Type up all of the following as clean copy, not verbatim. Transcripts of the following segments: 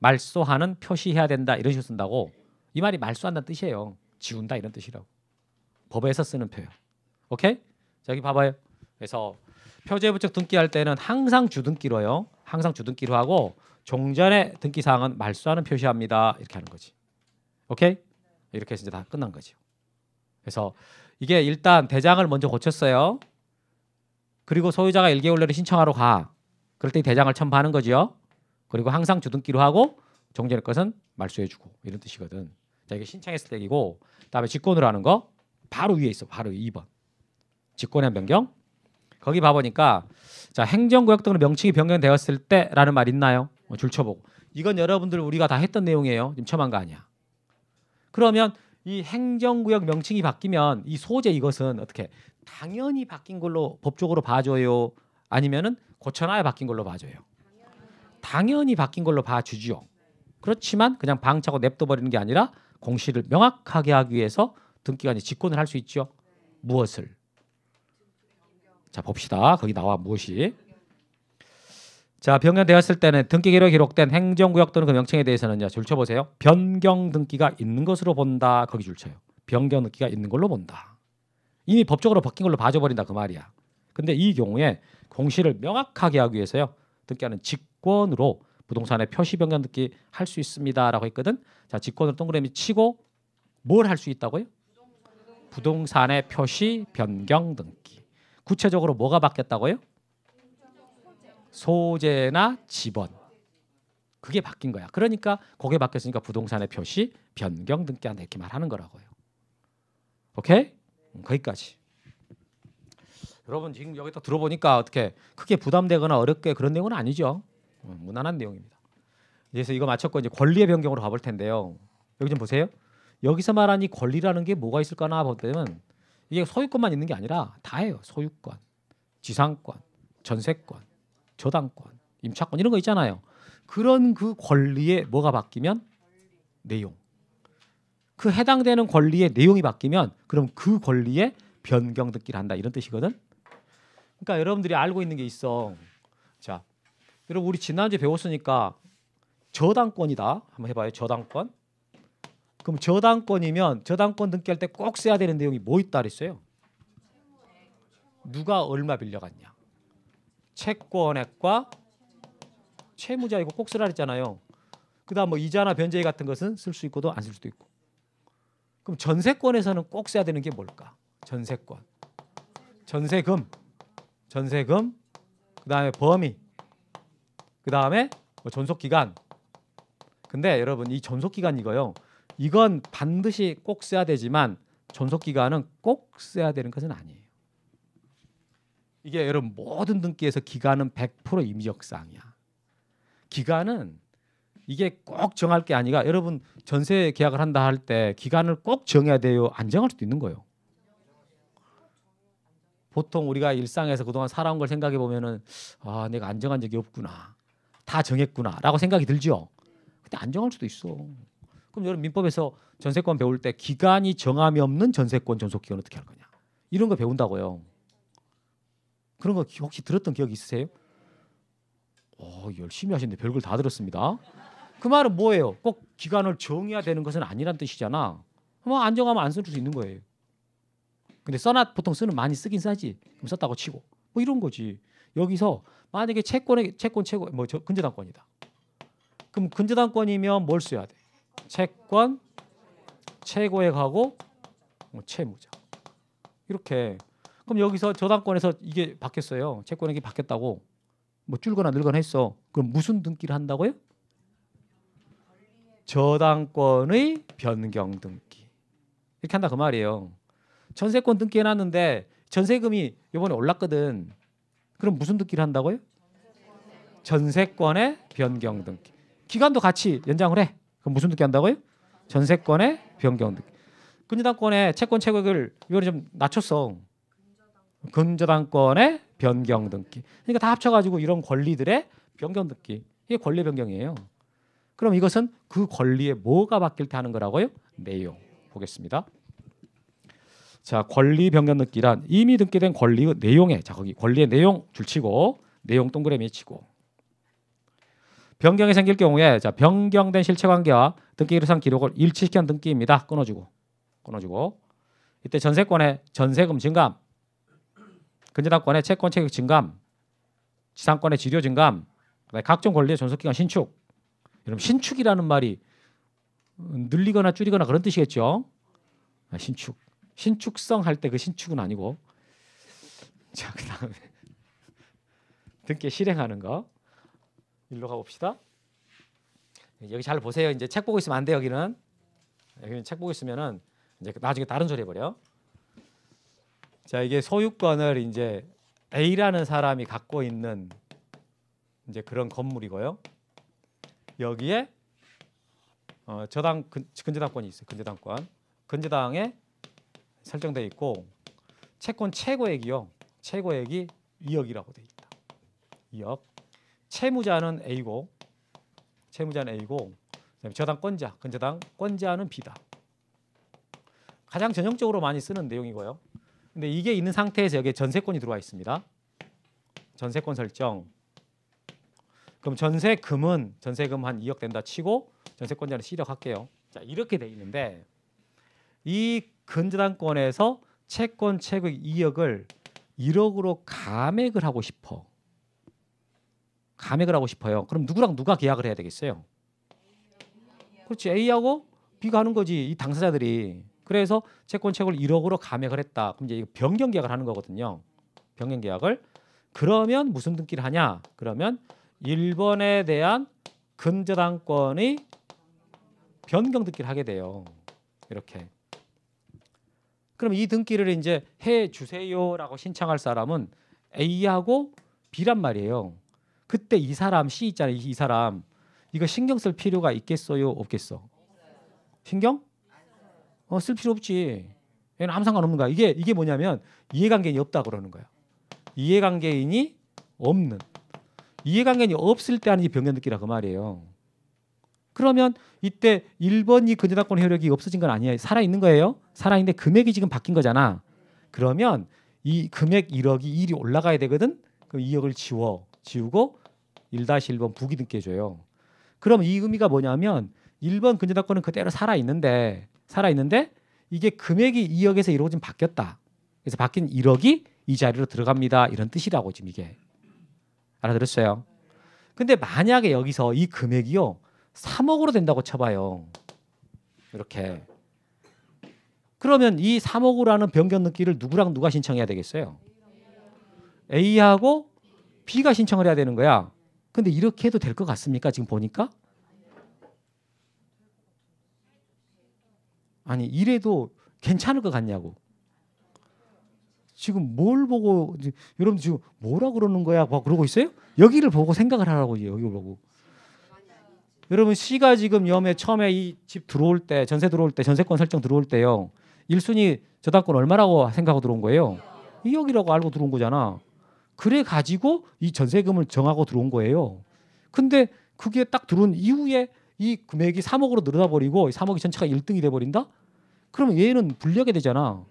말소하는 표시해야 된다 이런 식으로 쓴다고. 이 말이 말소한다는 뜻이에요. 지운다 이런 뜻이라고. 법에서 쓰는 표현. 오케이? 자, 여기 봐봐요. 그래서 표제부적 등기할 때는 항상 주등기로요. 항상 주등기로 하고 종전의 등기 사항은 말소하는 표시합니다. 이렇게 하는 거지. 오케이? 이렇게 해서 이제 다 끝난 거죠. 그래서 이게 일단 대장을 먼저 고쳤어요. 그리고 소유자가 1개월 내로 신청하러 가. 그럴 때 대장을 첨부하는 거죠. 그리고 항상 주등기로 하고 종전의 것은 말소해주고 이런 뜻이거든. 자, 이게 신청했을 때 얘기고, 그다음에 직권으로 하는 거 바로 위에 있어. 바로 2번. 직권의 변경. 거기 봐보니까 자, 행정구역 등으로 명칭이 변경되었을 때라는 말 있나요? 줄쳐보고. 이건 여러분들 우리가 다 했던 내용이에요. 지금 첨한 거 아니야. 그러면 이 행정구역 명칭이 바뀌면 이 소재 이것은 어떻게 당연히 바뀐 걸로 법적으로 봐줘요? 아니면은 고쳐놔야 바뀐 걸로 봐줘요? 당연히 바뀐 걸로 봐주죠. 그렇지만 그냥 방치하고 냅둬버리는 게 아니라 공시를 명확하게 하기 위해서 등기관이 직권을 할 수 있죠. 무엇을? 자, 봅시다. 거기 나와 무엇이? 자, 변경되었을 때는 등기기록에 기록된 행정구역 또는 그 명칭에 대해서는 줄쳐보세요. 변경 등기가 있는 것으로 본다. 거기 줄쳐요. 변경 등기가 있는 걸로 본다. 이미 법적으로 바뀐 걸로 봐줘버린다 그 말이야. 근데 이 경우에 공시를 명확하게 하기 위해서요. 등기하는 직권으로 부동산의 표시 변경 등기 할 수 있습니다라고 했거든. 자, 직권으로 동그라미 치고 뭘 할 수 있다고요? 부동산의 표시 변경 등기. 구체적으로 뭐가 바뀌었다고요? 소재나 지번. 그게 바뀐 거야. 그러니까 그게 바뀌었으니까 부동산의 표시 변경 등기한다 이렇게 말하는 거라고요. 오케이? 거기까지. 여러분 지금 여기 딱 들어보니까 어떻게 크게 부담되거나 어렵게 그런 내용은 아니죠. 무난한 내용입니다. 그래서 이거 마쳤고 이제 권리의 변경으로 가볼 텐데요. 여기 좀 보세요. 여기서 말한 이 권리라는 게 뭐가 있을까나 보면 이게 소유권만 있는 게 아니라 다예요. 소유권, 지상권, 전세권, 저당권, 임차권 이런 거 있잖아요. 그런 그 권리에 뭐가 바뀌면 내용. 그 해당되는 권리의 내용이 바뀌면 그럼 그 권리에 변경 등기를 한다 이런 뜻이거든. 그러니까 여러분들이 알고 있는 게 있어. 자, 여러분 우리 지난주에 배웠으니까 저당권이다. 한번 해봐요. 저당권. 그럼 저당권이면 저당권 등기할 때 꼭 써야 되는 내용이 뭐 있다 그랬어요? 누가 얼마 빌려갔냐. 채권액과 채무자 이거 꼭 쓰라 그랬잖아요. 그다음 뭐 이자나 변제액 같은 것은 쓸 수 있고도 안 쓸 수도 있고. 그럼 전세권에서는 꼭 써야 되는 게 뭘까? 전세권, 전세금, 전세금, 그다음에 범위, 그다음에 뭐 존속기간. 근데 여러분 이 존속기간 이거요. 이건 반드시 꼭 써야 되지만 존속기간은 꼭 써야 되는 것은 아니에요. 이게 여러분 모든 등기에서 기간은 100% 임의적사항이야. 기간은 이게 꼭 정할 게 아니라 여러분 전세 계약을 한다 할 때 기간을 꼭 정해야 돼요? 안 정할 수도 있는 거예요. 보통 우리가 일상에서 그동안 살아온 걸 생각해 보면은 아 내가 안 정한 적이 없구나. 다 정했구나 라고 생각이 들죠. 근데 안 정할 수도 있어. 그럼 여러분 민법에서 전세권 배울 때 기간이 정함이 없는 전세권 존속기간 어떻게 할 거냐. 이런 거 배운다고요. 그런 거 혹시 들었던 기억 있으세요? 열심히 하시는데 별걸 다 들었습니다. 그 말은 뭐예요? 꼭 기간을 정해야 되는 것은 아니란 뜻이잖아. 뭐 안 정하면 안 쓸 수 있는 거예요. 근데 써놔 보통 많이 쓰긴 싸지. 그럼 썼다고 치고 뭐 이런 거지. 여기서 만약에 채권 최고 뭐 근저당권이다. 그럼 근저당권이면 뭘 써야 돼? 채권 최고액하고 뭐 채무자 이렇게. 그럼 여기서 저당권에서 이게 바뀌었어요. 채권액이 바뀌었다고 뭐 줄거나 늘거나 했어. 그럼 무슨 등기를 한다고요? 저당권의 변경 등기 이렇게 한다 그 말이에요. 전세권 등기해놨는데 전세금이 이번에 올랐거든. 그럼 무슨 등기를 한다고요? 전세권의 변경 등기. 기간도 같이 연장을 해. 그럼 무슨 등기 한다고요? 전세권의 변경 등기. 근저당권의 채권 최고액을 이번에 좀 낮췄어. 근저당권의 변경 등기. 그러니까 다 합쳐가지고 이런 권리들의 변경 등기. 이게 권리 변경이에요. 그럼 이것은 그 권리에 뭐가 바뀔 때 하는 거라고요? 내용. 보겠습니다. 자, 권리 변경 등기란 이미 등기된 권리의 내용에 자 거기 권리의 내용 줄치고 내용 동그라미 치고 변경이 생길 경우에 자 변경된 실체관계와 등기 이루상 기록을 일치시킨 등기입니다. 끊어주고 이때 전세권의 전세금 증감, 근저당권의 채권 체격 증감, 지상권의 지료 증감, 각종 권리의 존속기간 신축. 여러분 신축이라는 말이 늘리거나 줄이거나 그런 뜻이겠죠. 신축성 할 때 그 신축은 아니고. 자 그다음에 등기 실행하는 거. 일로 가봅시다. 여기 잘 보세요. 이제 책 보고 있으면 안 돼. 여기는 책 보고 있으면은 이제 나중에 다른 소리 해버려. 자 이게 소유권을 이제 A라는 사람이 갖고 있는 이제 그런 건물이고요. 여기에 저당 근저당권이 있어요. 근저당에 설정돼 있고 채권 최고액이요. 최고액이 2억이라고 돼 있다. 2억. 채무자는 A고 저당권자, 근저당권자는 B다. 가장 전형적으로 많이 쓰는 내용이고요. 근데 이게 있는 상태에서 여기에 전세권이 들어와 있습니다. 전세권 설정. 그럼 전세금 한 2억 된다 치고 전세권자는 C라고 할게요. 자 이렇게 돼 있는데 이 근저당권에서 채권 최고액 2억을 1억으로 감액을 하고 싶어요. 그럼 누구랑 누가 계약을 해야 되겠어요? 그렇지. A하고 B가 하는 거지. 이 당사자들이. 그래서 채권 최고를 1억으로 감액을 했다. 그럼 이제 변경 계약을 하는 거거든요. 변경 계약을. 그러면 무슨 등기를 하냐? 그러면 1번에 대한 근저당권의 변경 등기를 하게 돼요. 이렇게. 그럼 이 등기를 이제 해 주세요라고 신청할 사람은 A하고 B란 말이에요. 그때 이 사람 C 있잖아요. 이 사람 이거 신경 쓸 필요가 있겠어요? 없겠어? 신경? 쓸 필요 없지. 얘는 아무 상관없는 거야. 이게 뭐냐면 이해관계인이 없다 그러는 거야. 이해관계인이 없는. 이해관계인이 없을 때 하는 이 변경 등기라 그 말이에요. 그러면 이때 1번이 근저당권 효력이 없어진 건 아니에요. 살아있는 거예요. 살아있는데 금액이 지금 바뀐 거잖아. 그러면 이 금액 1억이 1이 올라가야 되거든. 그럼 2억을 지우고 1-1번 부기 등기해줘요. 그럼 이 의미가 뭐냐면 1번 근저당권은 그대로 살아있는데 이게 금액이 2억에서 1억으로 좀 바뀌었다. 그래서 바뀐 1억이 이 자리로 들어갑니다. 이런 뜻이라고 지금 이게. 알아들었어요? 근데 만약에 여기서 이 금액이요 3억으로 된다고 쳐봐요. 이렇게. 그러면 이 3억으로라는 변경 등기를 누구랑 누가 신청해야 되겠어요? A하고 B가 신청을 해야 되는 거야. 근데 이렇게 해도 될 것 같습니까? 지금 보니까? 아니 이래도 괜찮을 것 같냐고. 지금 뭘 보고 여러분 지금 뭐라 그러는 거야? 막 그러고 있어요? 여기를 보고 생각을 하라고. 여기를 보고. 여러분 C가 지금 처음에 이 집 들어올 때 전세 들어올 때 전세권 설정 들어올 때요. 1순위 저당권 얼마라고 생각하고 들어온 거예요? 2억이라고 알고 들어온 거잖아. 그래 가지고 이 전세금을 정하고 들어온 거예요. 근데 그게 딱 들어온 이후에 이 금액이 3억으로 늘어나 버리고 3억이 전체가 1등이 돼 버린다? 그러면 얘는 불리하게 되잖아.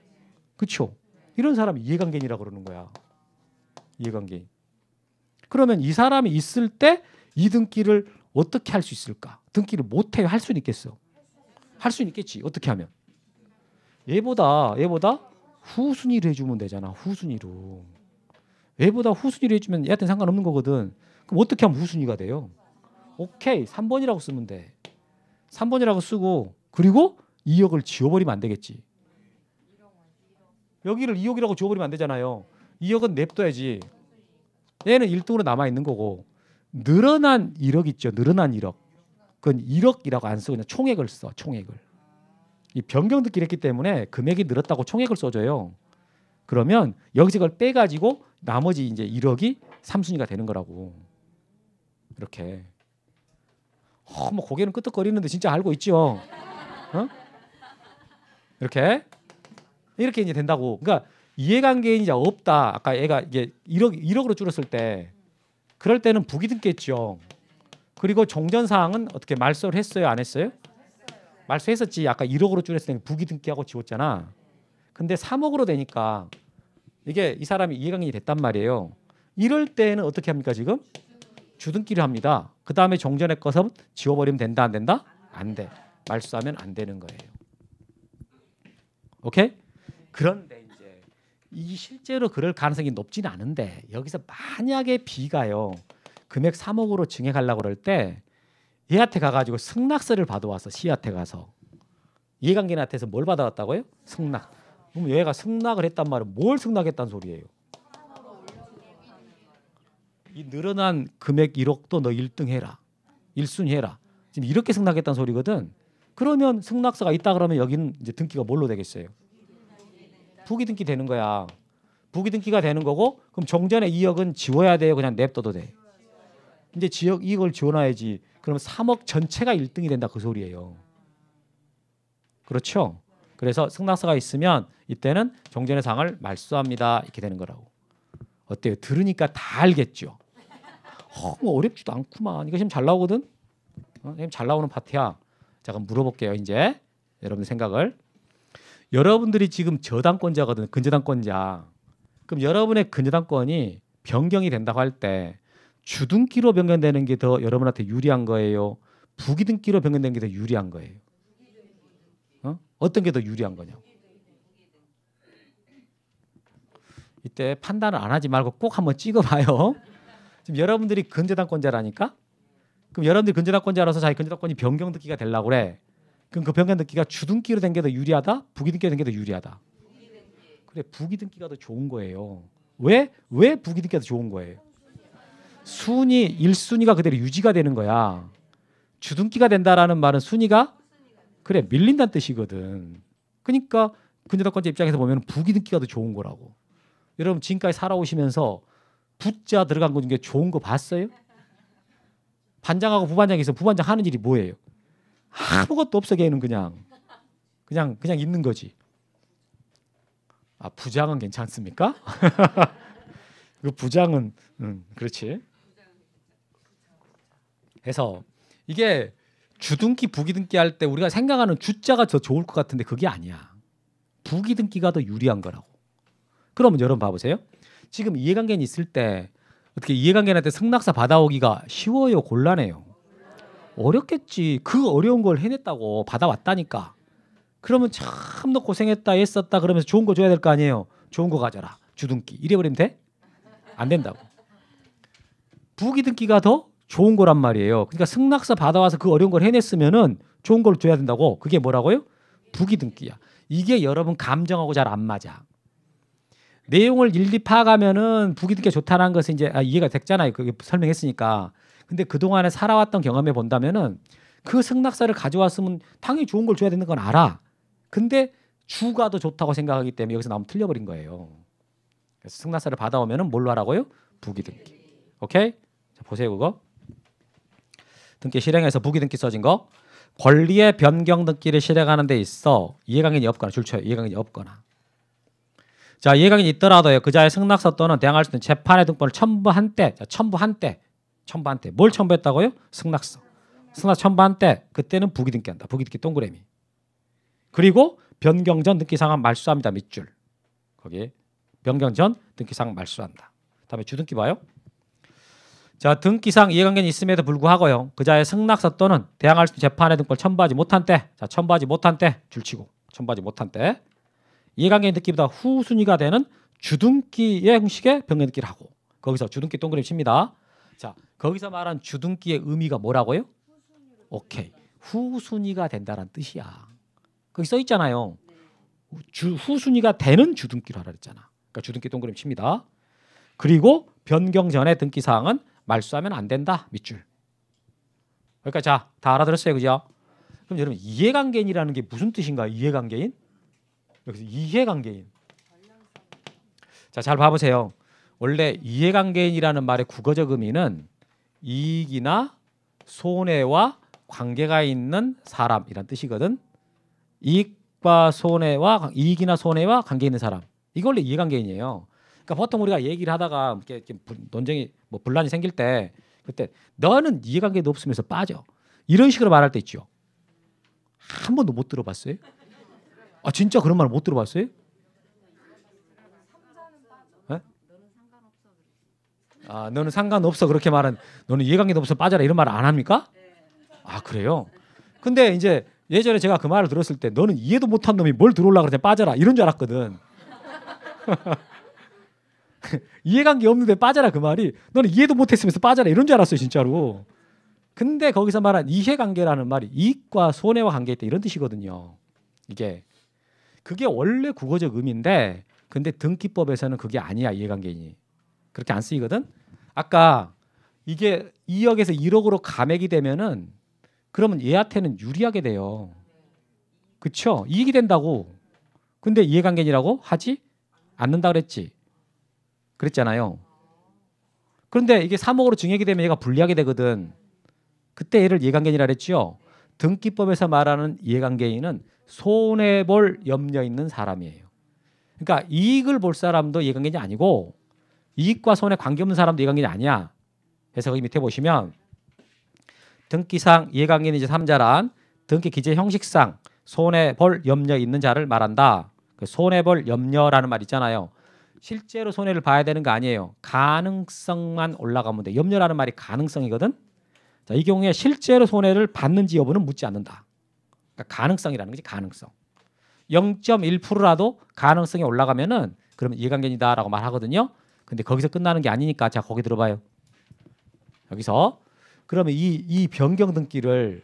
그렇죠? 이런 사람이 이해관계인이라고 그러는 거야. 이해관계인. 그러면 이 사람이 있을 때 이 등기를 어떻게 할 수 있을까? 등기를 못 해요. 할 수는 있겠어. 할 수는 있겠지. 어떻게 하면? 얘보다 후순위로 해주면 되잖아. 후순위로. 얘보다 후순위로 해주면 얘한테 상관없는 거거든. 그럼 어떻게 하면 후순위가 돼요? 오케이. 3번이라고 쓰면 돼. 3번이라고 쓰고 그리고 2억을 지워버리면 안 되겠지. 여기를 2억이라고 지워버리면 안 되잖아요. 2억은 냅둬야지. 얘는 1등으로 남아있는 거고 늘어난 1억 있죠. 늘어난 1억. 그건 1억이라고 안 쓰고 그냥 총액을 써. 총액을. 이 변경 등기를 했기 때문에 금액이 늘었다고 총액을 써줘요. 그러면 여기서 그걸 빼가지고 나머지 이제 1억이 3순위가 되는 거라고. 이렇게. 뭐 고개는 끄덕거리는데 진짜 알고 있죠. 이렇게 이제 된다고. 그러니까 이해관계인이 이제 없다. 아까 얘가 이게 1억으로 줄었을 때 그럴 때는 부기등기했죠. 그리고 종전 사항은 어떻게 말소를 했어요? 안 했어요? 말소했었지. 아까 1억으로 줄였을 때 부기등기하고 지웠잖아. 근데 3억으로 되니까 이게 이 사람이 이해관계인이 됐단 말이에요. 이럴 때는 어떻게 합니까 지금? 주등기를 합니다. 그 다음에 종전의 것은 지워버리면 된다 안 된다? 안 돼. 말소하면 안 되는 거예요. 오케이? 그런데 이제 이 실제로 그럴 가능성이 높지는 않은데 여기서 만약에 B가요 금액 3억으로 증액하려고 그럴 때 얘한테 가가지고 승낙서를 받아왔어. C한테 가서 이해관계인한테서 뭘 받아왔다고요? 승낙. 그럼 얘가 승낙을 했단 말은 뭘 승낙했단 소리예요? 이 늘어난 금액 1억도 너 1등 해라. 1순위 해라. 지금 이렇게 승낙했단 소리거든. 그러면 승낙서가 있다 그러면 여기는 이제 등기가 뭘로 되겠어요? 부기등기 되는 거야. 부기등기가 되는 거고 그럼 종전의 2억은 지워야 돼요? 그냥 냅둬도 돼? 이제 지역 2억을 지워놔야지. 그러면 3억 전체가 1등이 된다 그 소리예요. 그렇죠? 그래서 승낙서가 있으면 이때는 종전의 상을 말소합니다. 이렇게 되는 거라고. 어때요? 들으니까 다 알겠죠? 뭐 어렵지도 않구만. 이거 지금 잘 나오거든? 지금 잘 나오는 파트야. 자, 그럼 물어볼게요. 이제 여러분들 생각을. 여러분들이 지금 저당권자거든. 근저당권자. 그럼 여러분의 근저당권이 변경이 된다고 할 때 주등기로 변경되는 게 더 여러분한테 유리한 거예요? 부기등기로 변경되는 게 더 유리한 거예요? 어떤 게 더 유리한 거냐고. 이때 판단을 안 하지 말고 꼭 한번 찍어봐요. 지금 여러분들이 근저당권자라니까? 그럼 여러분들이 근저당권자라서 자기 근저당권이 변경등기가 되려고 그래. 그럼 그 변경등기가 주등기로 된 게 더 유리하다? 부기등기로 된 게 더 유리하다? 그래, 부기등기가 더 좋은 거예요. 왜? 왜 부기등기가 더 좋은 거예요? 순위 1순위가 그대로 유지가 되는 거야. 주등기가 된다라는 말은 순위가 그래 밀린다는 뜻이거든. 그러니까 근저당권자 입장에서 보면 부기등기가 더 좋은 거라고. 여러분 지금까지 살아오시면서 부자 들어간 거 중에 좋은 거 봤어요? 반장하고 부반장이 있어. 부반장 하는 일이 뭐예요? 아무것도 없어. 걔는 그냥 있는 거지. 아, 부장은 괜찮습니까? 그 부장은 그렇지. 그래서 이게 주등기 부기등기 할 때 우리가 생각하는 주자가 더 좋을 것 같은데 그게 아니야. 부기등기가 더 유리한 거라고. 그러면 여러분 봐보세요. 지금 이해관계인이 있을 때 어떻게 이해관계인한테 승낙서 받아오기가 쉬워요? 곤란해요? 어렵겠지. 그 어려운 걸 해냈다고 받아왔다니까. 그러면 참 너 고생했다 애썼다 그러면서 좋은 거 줘야 될 거 아니에요. 좋은 거 가져라. 주등기. 이래버리면 돼? 안 된다고. 부기등기가 더 좋은 거란 말이에요. 그러니까 승낙서 받아와서 그 어려운 걸 해냈으면은 좋은 걸 줘야 된다고. 그게 뭐라고요? 부기등기야. 이게 여러분 감정하고 잘 안 맞아. 내용을 일일이 파악하면은 부기등기가 좋다는 것은 이제 이해가 됐잖아요. 그게 설명했으니까. 근데 그동안에 살아왔던 경험에 본다면은 그 승낙서를 가져왔으면 당연히 좋은 걸 줘야 되는 건 알아. 근데 주가 더 좋다고 생각하기 때문에 여기서 나오면 틀려버린 거예요. 그래서 승낙서를 받아오면은 뭘로 하라고요? 부기등기. 오케이? 자, 보세요 그거. 등기 실행해서 부기등기 써진 거. 권리의 변경 등기를 실행하는 데 있어 이해관계인이 없거나 줄쳐요. 이해관계인이 없거나. 자, 이해관계인이 있더라도요. 그자의 승낙서 또는 대항할 수 있는 재판의 등본을 첨부한 때, 자, 첨부한 때 뭘 첨부했다고요? 승낙서. 승낙 첨부한 때 그때는 부기등기한다. 부기등기 동그라미. 그리고 변경 전 등기사항 말소합니다. 밑줄. 거기 변경 전 등기사항 말소한다. 다음에 주등기 봐요. 자, 등기상 이해관계는 있음에도 불구하고요. 그자의 승낙서 또는 대항할 수 있는 재판의 등본을 첨부하지 못한 때, 자, 첨부하지 못한 때 줄치고 첨부하지 못한 때 이해관계인 등기보다 후순위가 되는 주등기의 형식의 변경 등기를 하고 거기서 주등기 동그라미 칩니다. 자, 거기서 말한 주등기의 의미가 뭐라고요? 오케이. 후순위가 된다는 뜻이야. 거기 써 있잖아요. 후순위가 되는 주등기로 하라 그랬잖아. 그러니까 주등기 동그라미 칩니다. 그리고 변경 전에 등기 사항은 말소하면 안 된다. 밑줄. 그러니까 자, 다 알아들었어요. 그죠? 그럼 여러분 이해관계인이라는 게 무슨 뜻인가요? 이해관계인? 여기서 이해관계인. 자, 잘 봐보세요. 원래 이해관계인이라는 말의 국어적 의미는 이익이나 손해와 관계가 있는 사람이란 뜻이거든. 이익이나 손해와 관계 있는 사람. 이게 원래 이해관계인이에요. 그러니까 보통 우리가 얘기를 하다가 이렇게 논쟁이 뭐 분란이 생길 때 그때 너는 이해관계도 없으면서 빠져. 이런 식으로 말할 때 있죠. 한 번도 못 들어봤어요? 아, 진짜 그런 말 못 들어봤어요? 네? 아, 너는 상관없어 그렇게 말은 너는 이해관계도 없어 빠져라 이런 말 안 합니까? 아 그래요? 근데 이제 예전에 제가 그 말을 들었을 때 너는 이해도 못한 놈이 뭘 들어올라 그러냐 빠져라 이런 줄 알았거든. 이해관계 없는데 빠져라 그 말이 너는 이해도 못했으면서 빠져라 이런 줄 알았어요 진짜로. 근데 거기서 말한 이해관계라는 말이 이익과 손해와 관계 있다 이런 뜻이거든요. 이게 그게 원래 국어적 의미인데 근데 등기법에서는 그게 아니야 이해관계니. 그렇게 안 쓰이거든. 아까 이게 2억에서 1억으로 감액이 되면은 그러면 얘한테는 유리하게 돼요. 그렇죠? 이익이 된다고. 근데 이해관계니라고 하지 않는다 그랬지. 그랬잖아요. 그런데 이게 3억으로 증액이 되면 얘가 불리하게 되거든. 그때 얘를 이해관계니라 그랬죠. 등기법에서 말하는 이해관계인은 손해볼 염려 있는 사람이에요. 그러니까 이익을 볼 사람도 이해관계인이 아니고 이익과 손해 관계없는 사람도 이해관계인이 아니야. 그래서 거기 밑에 보시면 등기상 이해관계인 이제 3자란 등기 기재 형식상 손해볼 염려 있는 자를 말한다. 그 손해볼 염려라는 말 있잖아요. 실제로 손해를 봐야 되는 거 아니에요. 가능성만 올라가면 돼. 염려라는 말이 가능성이거든. 자, 이 경우에 실제로 손해를 받는지 여부는 묻지 않는다. 그러니까 가능성이라는 거지 가능성. 0.1%라도 가능성이 올라가면은 그러면 이해관계이다라고 말하거든요. 근데 거기서 끝나는 게 아니니까 자 거기 들어봐요. 여기서 그러면 이 변경 등기를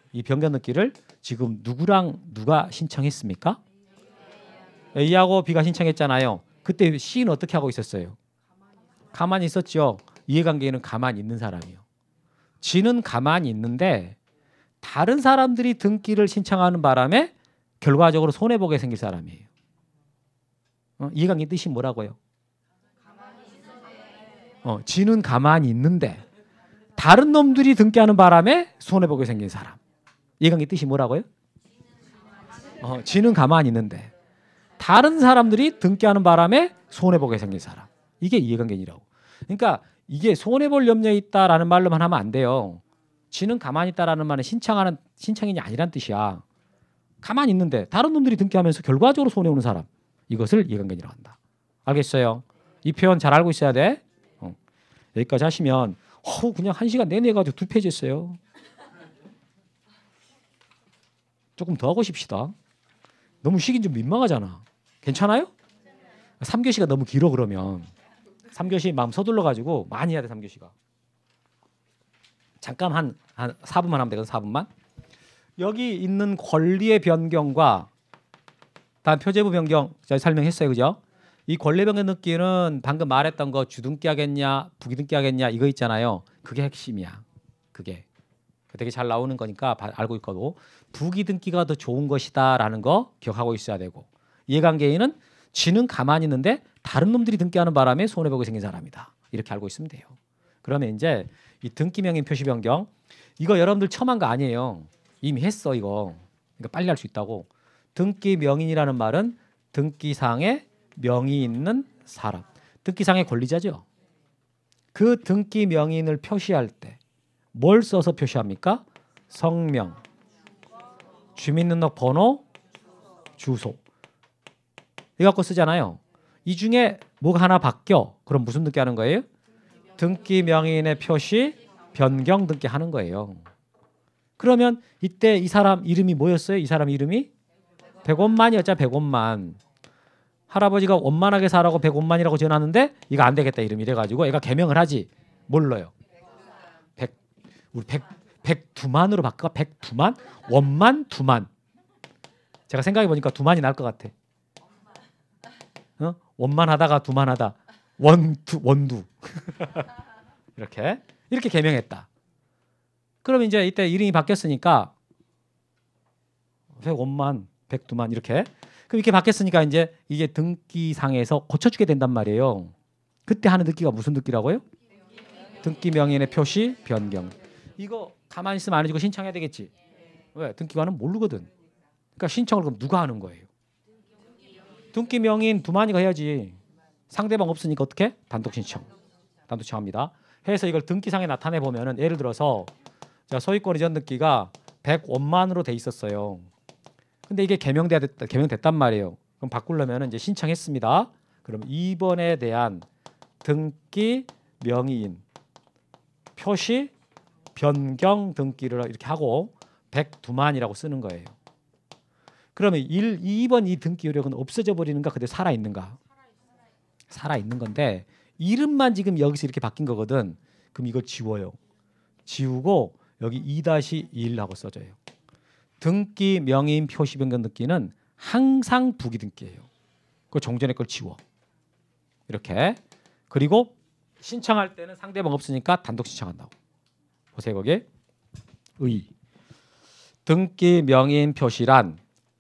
지금 누구랑 누가 신청했습니까? A하고 B가 신청했잖아요. 그때 C는 어떻게 하고 있었어요? 가만히 있었죠. 이해관계는 가만히 있는 사람이요. G는 가만히 있는데 다른 사람들이 등기를 신청하는 바람에 결과적으로 손해보게 생길 사람이에요. 이해관계 뜻이 뭐라고요? G는 가만히 있는데 다른 놈들이 등기하는 바람에 손해보게 생긴 사람. 이해관계 뜻이 뭐라고요? G는 가만히 있는데 다른 사람들이 등기하는 바람에 손해보게 생긴 사람. 이게 이해관계니라고. 그러니까 이게 손해볼 염려 있다라는 말로만 하면 안 돼요. G는 가만히 있다라는 말은 신청인이 아니란 뜻이야. 가만히 있는데 다른 놈들이 등기하면서 결과적으로 손해오는 사람. 이것을 이해관계니라고 한다. 알겠어요? 이 표현 잘 알고 있어야 돼. 여기까지 하시면 그냥 1시간 내내 해가지고 2페이지 했어요. 조금 더 하고 싶시다. 너무 쉬긴 좀 민망하잖아. 괜찮아요? 3교시가 너무 길어 그러면. 3교시 마음 서둘러가지고 많이 해야 돼 3교시가. 잠깐 한 4분만 하면 되거든 4분만. 여기 있는 권리의 변경과 다음 표제부 변경 제가 설명했어요. 그죠? 이 권리 변경 등기는 방금 말했던 거 주등기 하겠냐 부기등기 하겠냐 이거 있잖아요. 그게 핵심이야. 그게 되게 잘 나오는 거니까 알고 있거든. 부기등기가 더 좋은 것이다라는 거 기억하고 있어야 되고 이해관계인은 G는 가만히 있는데 다른 놈들이 등기하는 바람에 손해보게 생긴 사람이다. 이렇게 알고 있으면 돼요. 그러면 이제 이 등기명인 표시 변경 이거 여러분들 처음 한 거 아니에요. 이미 했어 이거. 그러니까 빨리 할 수 있다고. 등기명인이라는 말은 등기상에 명의 있는 사람. 등기상의 권리자죠. 그 등기명인을 표시할 때 뭘 써서 표시합니까? 성명, 주민등록번호, 주소. 이거 갖고 쓰잖아요. 이 중에 뭐가 하나 바뀌어. 그럼 무슨 등기 하는 거예요? 등기명인의 표시 변경 등기 하는 거예요. 그러면 이때 이 사람 이름이 뭐였어요? 이 사람 이름이 100원만이었죠. 100원만. 할아버지가 원만하게 살라고 100원만이라고 지어놨는데 이거 안 되겠다 이름 이래가지고 애가 개명을 하지. 뭘로요? 102만으로 바꿔. 102만? 원만? 두만. 제가 생각해 보니까 두만이 나을 것 같아. 원만 하다가 두만 하다. 원두. 이렇게 개명했다. 그러면 이제 이때 이름이 바뀌었으니까 100원만, 102만 이렇게. 그럼 이렇게 바뀌었으니까 이제 이게 등기상에서 고쳐주게 된단 말이에요. 그때 하는 등기가 무슨 등기라고요? 등기명인의 표시 변경. 이거 가만히 있으면 안 해주고 신청해야 되겠지. 왜? 등기관은 모르거든. 그러니까 신청을 그럼 누가 하는 거예요? 등기명인 두만이가 해야지. 상대방 없으니까 어떻게? 단독 신청합니다. 해서 이걸 등기상에 나타내 보면은 예를 들어서 자, 소유권 이전 등기가 100원만으로 돼 있었어요. 근데 이게 개명됐단 말이에요. 그럼 바꾸려면 이제 신청했습니다. 그럼 2번에 대한 등기 명의인 표시 변경 등기를 이렇게 하고 102만이라고 쓰는 거예요. 그러면 2번 이 등기 요령은 없어져 버리는가? 그대로 살아 있는가? 살아 있는 건데 이름만 지금 여기서 이렇게 바뀐 거거든. 그럼 이거 지워요. 지우고 여기 2-1 하고 써줘요. 등기 명의인 표시 변경 등기는 항상 부기 등기예요. 그 종전의 걸 지워. 이렇게. 그리고 신청할 때는 상대방 없으니까 단독 신청한다고. 보세요 거기. 의. 등기 명의인 표시란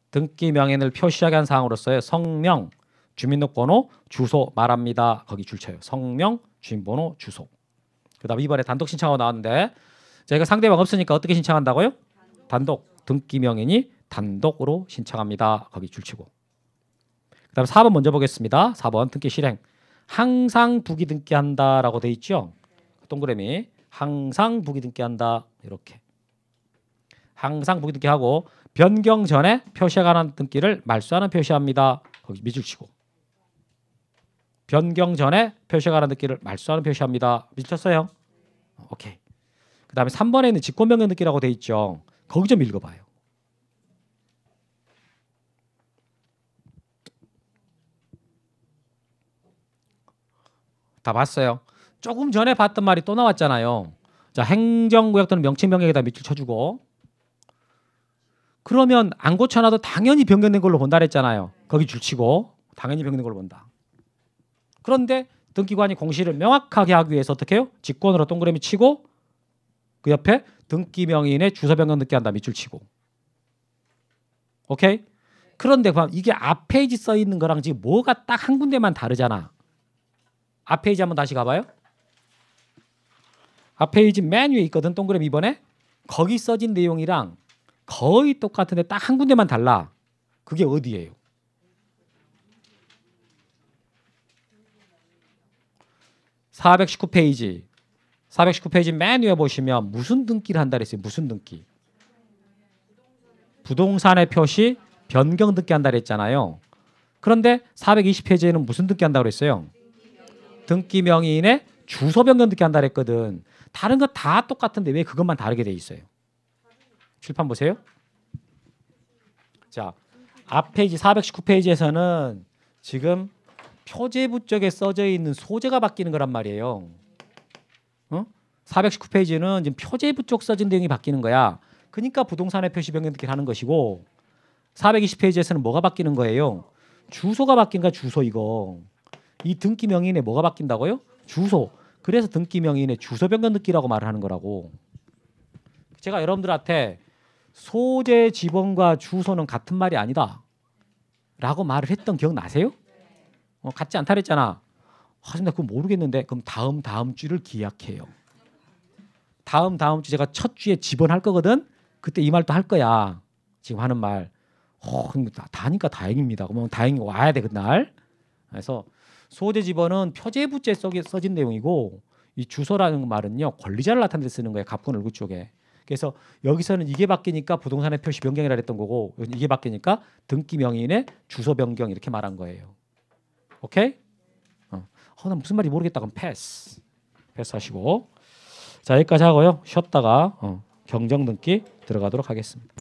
등기 명의인을 표시하게 한 사항으로서의 성명, 주민등록번호, 주소 말합니다. 거기 줄 쳐요. 성명, 주민번호, 주소. 그 다음에 이번에 단독 신청하고 나왔는데 저희가 상대방 없으니까 어떻게 신청한다고요? 단독. 등기 명의인이 단독으로 신청합니다. 거기 줄 치고. 그 다음에 4번 먼저 보겠습니다. 4번 등기 실행. 항상 부기 등기한다라고 돼 있죠. 동그라미. 항상 부기 등기한다. 이렇게. 항상 부기 등기하고 변경 전에 표시에 관한 등기를 말소하는 표시합니다. 거기 밑줄 치고. 변경 전에 표시에 관한 등기를 말소하는 표시합니다. 밑줄 쳤어요? 오케이. 그 다음에 3번에 있는 직권변경 등기라고 돼 있죠. 거기 좀 읽어봐요. 다 봤어요. 조금 전에 봤던 말이 또 나왔잖아요. 자, 행정구역 또는 명칭변경에다 밑줄 쳐주고 그러면 안 고쳐놔도 당연히 변경된 걸로 본다 그랬잖아요. 거기 줄치고 당연히 변경된 걸로 본다. 그런데 등기관이 공시를 명확하게 하기 위해서 어떻게 해요? 직권으로 동그라미 치고 그 옆에 등기 명의인의 주소 변경 등기한다 밑줄 치고. 오케이? 그런데 이게 앞 페이지 써 있는 거랑 지금 뭐가 딱 한 군데만 다르잖아. 앞 페이지 한번 다시 가봐요. 앞 페이지 맨 위에 있거든. 동그라미 2번에. 거기 써진 내용이랑 거의 똑같은데 딱 한 군데만 달라. 그게 어디예요? (419페이지) 419페이지 맨 위에 보시면 무슨 등기를 한다 그랬어요? 무슨 등기? 부동산의 표시 변경 등기 한다 그랬잖아요. 그런데 420페이지에는 무슨 등기 한다고 그랬어요? 등기 명의인의 주소 변경 등기 한다 그랬거든. 다른 거 다 똑같은데 왜 그것만 다르게 돼 있어요? 칠판 보세요. 자, 앞 페이지 419페이지에서는 지금 표제부 쪽에 써져 있는 소재가 바뀌는 거란 말이에요. 419페이지는 지금 표제부 쪽 써진 내용이 바뀌는 거야. 그러니까 부동산의 표시 변경 등기를 하는 것이고 420페이지에서는 뭐가 바뀌는 거예요? 주소가 바뀐 거야. 주소 이거. 이 등기 명의인의 뭐가 바뀐다고요? 주소. 그래서 등기 명의인의 주소 변경 등기라고 말을 하는 거라고. 제가 여러분들한테 소재 지번과 주소는 같은 말이 아니다 라고 말을 했던 기억 나세요? 같지 않다 그랬잖아. 근데 그거 모르겠는데 그럼 다음 주를 기약해요. 다음 주 제가 첫 주에 지번할 거거든. 그때 이 말도 할 거야. 지금 하는 말. 다니까 다행입니다. 그러면 다행히 와야 돼 그날. 그래서 소재 지번은 표제부째 써진 내용이고 이 주소라는 말은요 권리자를 나타낼 때 쓰는 거예요. 갑군 을구 쪽에. 그래서 여기서는 이게 바뀌니까 부동산의 표시 변경이라 했던 거고 이게 바뀌니까 등기 명의인의 주소 변경 이렇게 말한 거예요. 오케이? 나 무슨 말인지 모르겠다. 그럼 패스하시고 자 여기까지 하고요. 쉬었다가 경정 등기 들어가도록 하겠습니다.